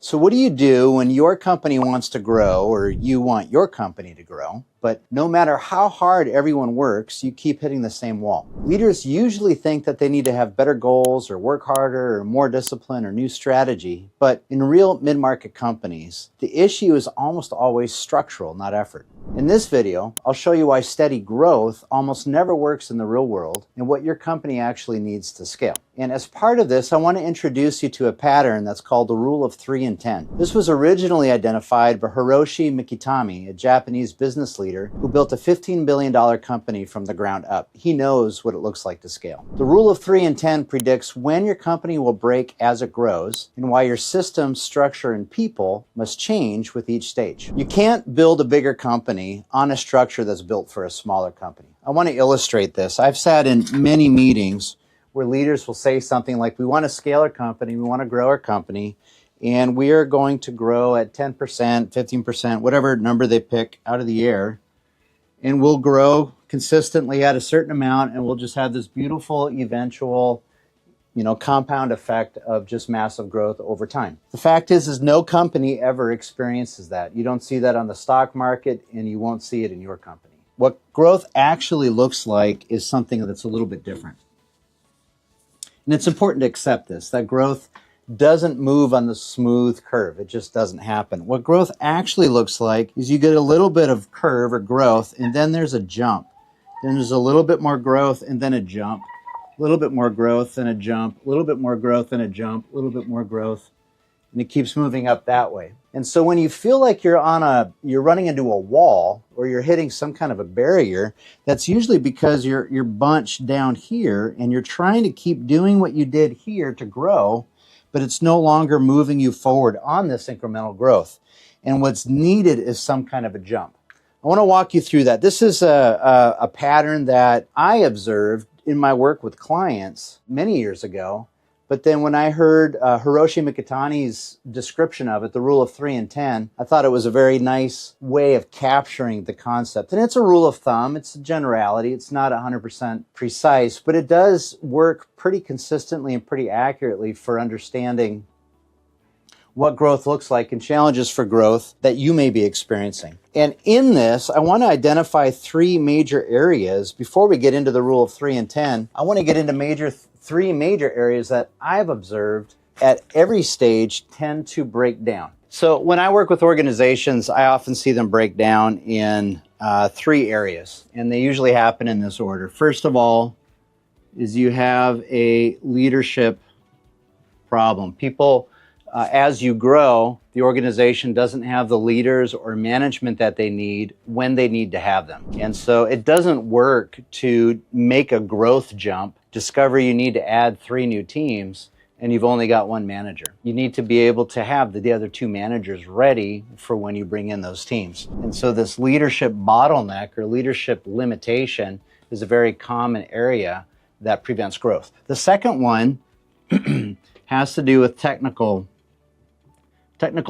So what do you do when your company wants to grow, or you want your company to grow, but no matter how hard everyone works, you keep hitting the same wall? Leaders usually think that they need to have better goals or work harder or more discipline or new strategy, but in real mid-market companies, the issue is almost always structural, not effort. In this video, I'll show you why steady growth almost never works in the real world and what your company actually needs to scale. And as part of this, I want to introduce you to a pattern that's called the rule of 3 and 10. This was originally identified by Hiroshi Mikitani, a Japanese business leader who built a $15 billion company from the ground up. He knows what it looks like to scale. The rule of 3 and 10 predicts when your company will break as it grows and why your system, structure, and people must change with each stage. You can't build a bigger company on a structure that's built for a smaller company. I want to illustrate this. I've sat in many meetings where leaders will say something like, we want to scale our company, we want to grow our company, and we are going to grow at 10%, 15%, whatever number they pick out of the air, and we'll grow consistently at a certain amount, and we'll just have this beautiful eventual, compound effect of just massive growth over time. The fact is no company ever experiences that. You don't see that on the stock market, and you won't see it in your company. What growth actually looks like is something that's a little bit different. And it's important to accept this, that growth doesn't move on the smooth curve. It just doesn't happen. What growth actually looks like is you get a little bit of curve or growth, and then there's a jump. Then there's a little bit more growth, and then a jump. A little bit more growth, and a jump. A little bit more growth, and a jump. A little bit more growth. And it keeps moving up that way. And so when you feel like you're running into a wall or you're hitting some kind of a barrier, that's usually because you're bunched down here and you're trying to keep doing what you did here to grow, but it's no longer moving you forward on this incremental growth. And what's needed is some kind of a jump. I want to walk you through that. This is a pattern that I observed in my work with clients many years ago. But then when I heard Hiroshi Mikitani's description of it, the rule of 3 and 10, I thought it was a very nice way of capturing the concept. And it's a rule of thumb. It's a generality. It's not 100% precise, but it does work pretty consistently and pretty accurately for understanding what growth looks like and challenges for growth that you may be experiencing. And in this, I want to identify 3 major areas. Before we get into the rule of 3 and 10, I want to get into 3 major areas that I've observed at every stage tend to break down. So when I work with organizations, I often see them break down in 3 areas, and they usually happen in this order. First of all is you have a leadership problem. People, as you grow, the organization doesn't have the leaders or management that they need when they need to have them. And so it doesn't work to make a growth jump, discover you need to add 3 new teams, and you've only got 1 manager. You need to be able to have the other 2 managers ready for when you bring in those teams. And so this leadership bottleneck or leadership limitation is a very common area that prevents growth. The second one has to do with technical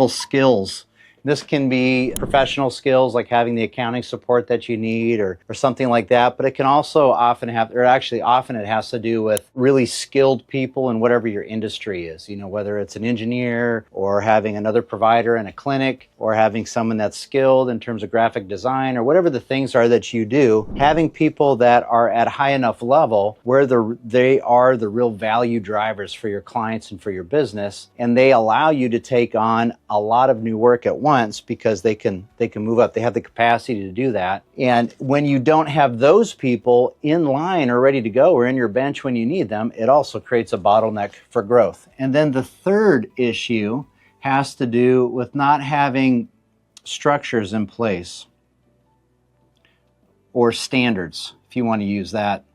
skills. This can be professional skills like having the accounting support that you need or something like that, but it can also often it has to do with really skilled people in whatever your industry is, whether it's an engineer or having another provider in a clinic or having someone that's skilled in terms of graphic design or whatever the things are that you do, having people that are at a high enough level where they are the real value drivers for your clients and for your business, and they allow you to take on a lot of new work at once because they can move up. They have the capacity to do that. And when you don't have those people in line or ready to go or in your bench when you need them, it also creates a bottleneck for growth. And then the third issue has to do with not having structures in place or standards, if you want to use that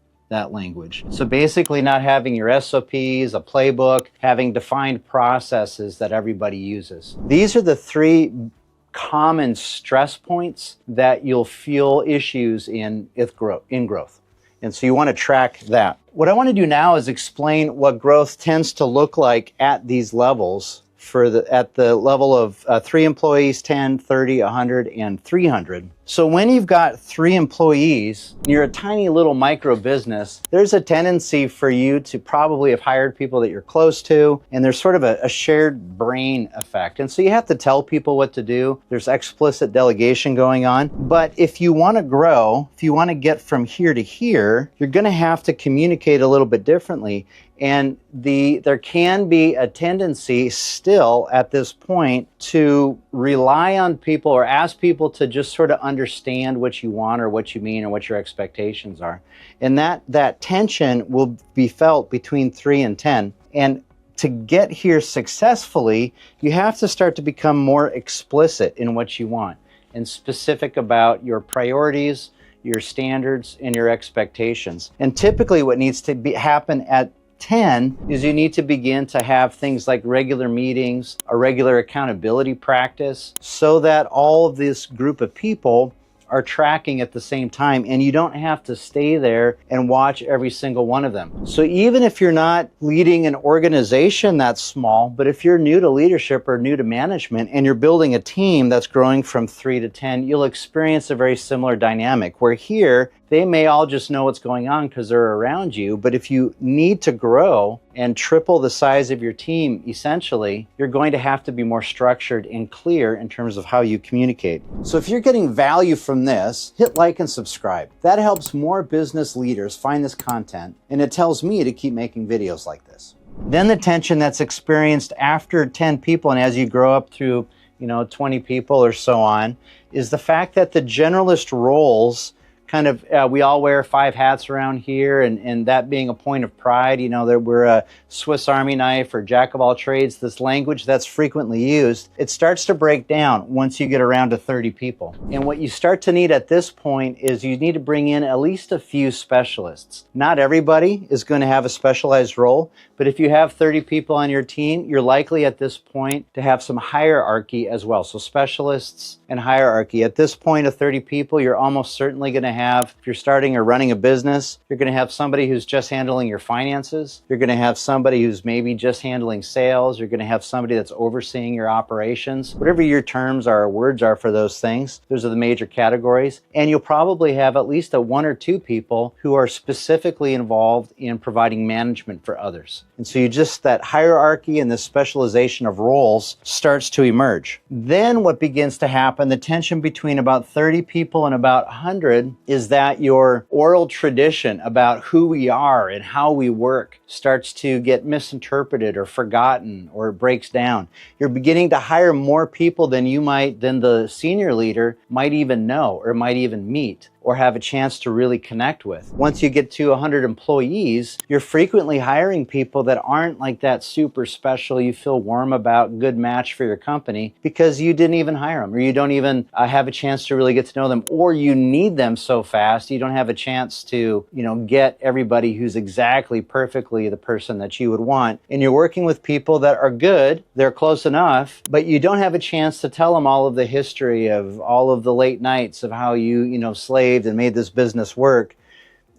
language. So basically not having your SOPs, a playbook, having defined processes that everybody uses. These are the 3 common stress points that you'll feel issues in growth. And so you want to track that. What I want to do now is explain what growth tends to look like at these levels at the level of 3 employees, 10, 30, 100, and 300. So when you've got 3 employees, you're a tiny little micro business, there's a tendency for you to probably have hired people that you're close to, and there's sort of a shared brain effect. And so you have to tell people what to do. There's explicit delegation going on. But if you want to grow, if you want to get from here to here, you're going to have to communicate a little bit differently. And there can be a tendency still at this point to rely on people or ask people to just sort of understand what you want or what you mean or what your expectations are. And that tension will be felt between 3 and 10. And to get here successfully, you have to start to become more explicit in what you want and specific about your priorities, your standards, and your expectations. And typically what needs to happen at 10 is you need to begin to have things like regular meetings, a regular accountability practice, so that all of this group of people are tracking at the same time, and you don't have to stay there and watch every single one of them. So even if you're not leading an organization that's small, but if you're new to leadership or new to management and you're building a team that's growing from 3 to 10, you'll experience a very similar dynamic where here they may all just know what's going on because they're around you. But if you need to grow and triple the size of your team, essentially, you're going to have to be more structured and clear in terms of how you communicate. So if you're getting value from this, hit like and subscribe. That helps more business leaders find this content, and it tells me to keep making videos like this. Then the tension that's experienced after 10 people and as you grow up through 20 people or so on, is the fact that the generalist roles kind of, we all wear 5 hats around here, and that being a point of pride, that we're a Swiss Army knife or jack of all trades, this language that's frequently used, it starts to break down once you get around to 30 people. And what you start to need at this point is you need to bring in at least a few specialists. Not everybody is going to have a specialized role, but if you have 30 people on your team, you're likely at this point to have some hierarchy as well. So specialists and hierarchy. At this point of 30 people, you're almost certainly going to have, if you're starting or running a business, you're going to have somebody who's just handling your finances. You're going to have somebody who's maybe just handling sales. You're going to have somebody that's overseeing your operations. Whatever your terms are or words are for those things, those are the major categories. And you'll probably have at least 1 or 2 people who are specifically involved in providing management for others. And so that hierarchy and this specialization of roles starts to emerge. Then what begins to happen, the tension between about 30 people and about 100, is that your oral tradition about who we are and how we work starts to get misinterpreted or forgotten, or it breaks down. You're beginning to hire more people than the senior leader might even know or might even meet or have a chance to really connect with. Once you get to 100 employees, you're frequently hiring people that aren't like that super special, you feel warm about, good match for your company, because you didn't even hire them, or you don't even have a chance to really get to know them, or you need them so fast you don't have a chance to get everybody who's exactly perfectly the person that you would want. And you're working with people that are good, they're close enough, but you don't have a chance to tell them all of the history of all of the late nights of how you slaved and made this business work.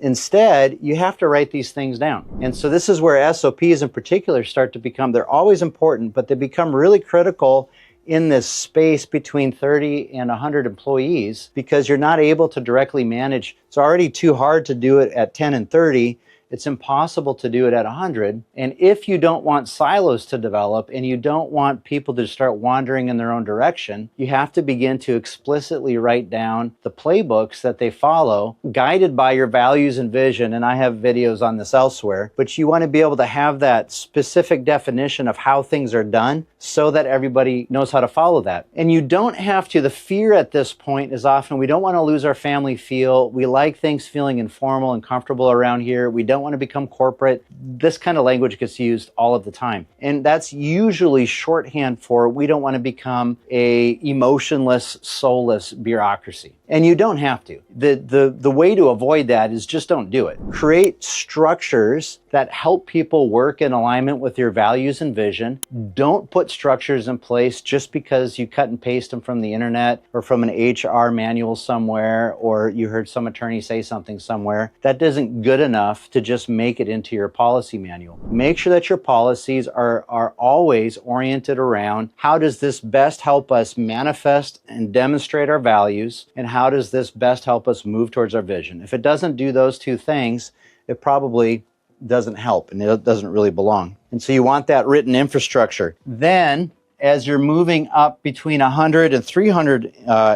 Instead, you have to write these things down. And so this is where SOPs in particular start to become, they're always important, but they become really critical in this space between 30 and 100 employees, because you're not able to directly manage. It's already too hard to do it at 10 and 30. It's impossible to do it at 100. And if you don't want silos to develop and you don't want people to start wandering in their own direction, you have to begin to explicitly write down the playbooks that they follow, guided by your values and vision. And I have videos on this elsewhere, but you want to be able to have that specific definition of how things are done so that everybody knows how to follow that. And you don't have to. The fear at this point is often we don't want to lose our family feel. We like things feeling informal and comfortable around here. We don't want to become corporate. This kind of language gets used all of the time. And that's usually shorthand for we don't want to become a emotionless, soulless bureaucracy. And you don't have to. The way to avoid that is just don't do it. Create structures that help people work in alignment with your values and vision. Don't put structures in place just because you cut and paste them from the internet or from an HR manual somewhere, or you heard some attorney say something somewhere. That isn't good enough to just make it into your policy manual. Make sure that your policies are always oriented around how does this best help us manifest and demonstrate our values, and how does this best help us move towards our vision. If it doesn't do those two things, it probably doesn't help and it doesn't really belong. And so you want that written infrastructure. Then, as you're moving up between 100 and 300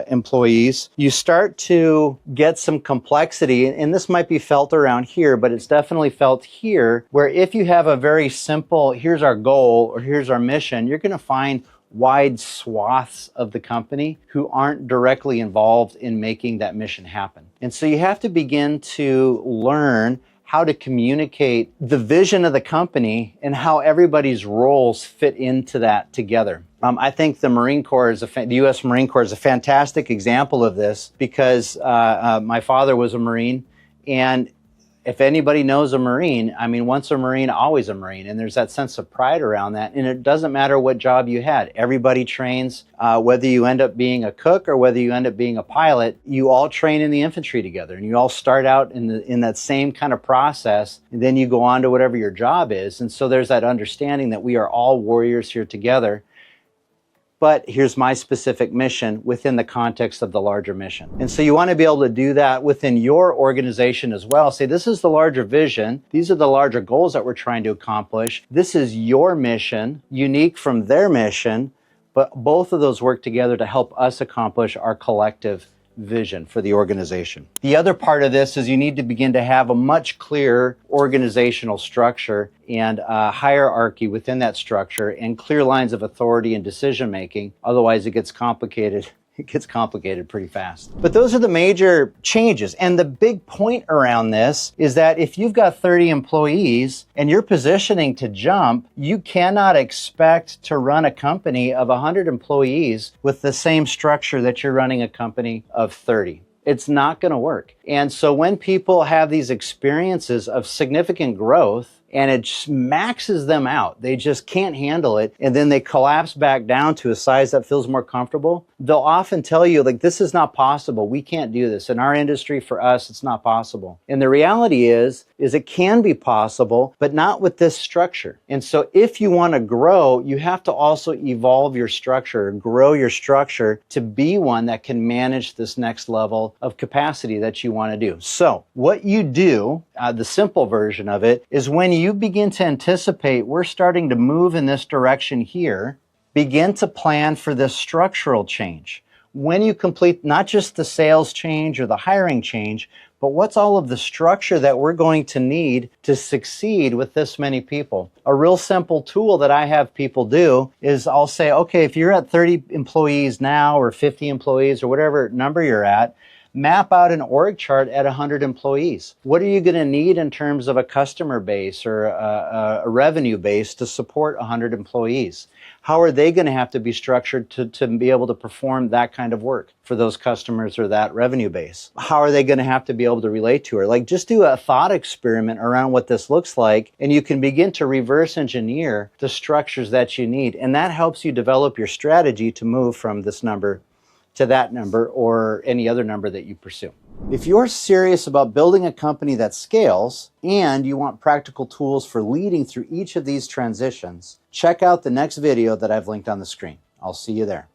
employees, you start to get some complexity. And this might be felt around here, but it's definitely felt here, where if you have a very simple, here's our goal or here's our mission, you're going to find wide swaths of the company who aren't directly involved in making that mission happen. And so you have to begin to learn how to communicate the vision of the company and how everybody's roles fit into that together. I think the Marine Corps the U.S. Marine Corps is a fantastic example of this, because my father was a Marine, and if anybody knows a Marine, I mean, once a Marine, always a Marine. And there's that sense of pride around that. And it doesn't matter what job you had. Everybody trains, whether you end up being a cook or whether you end up being a pilot, you all train in the infantry together. And you all start out in that same kind of process. And then you go on to whatever your job is. And so there's that understanding that we are all warriors here together. But here's my specific mission within the context of the larger mission. And so you want to be able to do that within your organization as well. Say, this is the larger vision. These are the larger goals that we're trying to accomplish. This is your mission, unique from their mission, but both of those work together to help us accomplish our collective vision for the organization. The other part of this is you need to begin to have a much clearer organizational structure and hierarchy within that structure and clear lines of authority and decision making. Otherwise, it gets complicated. It gets complicated pretty fast. But those are the major changes. And the big point around this is that if you've got 30 employees and you're positioning to jump, you cannot expect to run a company of 100 employees with the same structure that you're running a company of 30. It's not going to work. And so when people have these experiences of significant growth, and it just maxes them out, they just can't handle it, and then they collapse back down to a size that feels more comfortable, they'll often tell you, like, this is not possible. We can't do this. In our industry, for us, it's not possible. And the reality is it can be possible, but not with this structure. And so if you want to grow, you have to also evolve your structure, grow your structure to be one that can manage this next level of capacity that you want to do. So what you do, the simple version of it, is when you begin to anticipate we're starting to move in this direction here, begin to plan for this structural change. When you complete not just the sales change or the hiring change, but what's all of the structure that we're going to need to succeed with this many people? A real simple tool that I have people do is I'll say, okay, if you're at 30 employees now or 50 employees or whatever number you're at, map out an org chart at 100 employees. What are you going to need in terms of a customer base or a revenue base to support 100 employees? How are they going to have to be structured to be able to perform that kind of work for those customers or that revenue base? How are they going to have to be able to relate to her? Like, just do a thought experiment around what this looks like, and you can begin to reverse engineer the structures that you need. And that helps you develop your strategy to move from this number to that number or any other number that you pursue. If you're serious about building a company that scales and you want practical tools for leading through each of these transitions, check out the next video that I've linked on the screen. I'll see you there.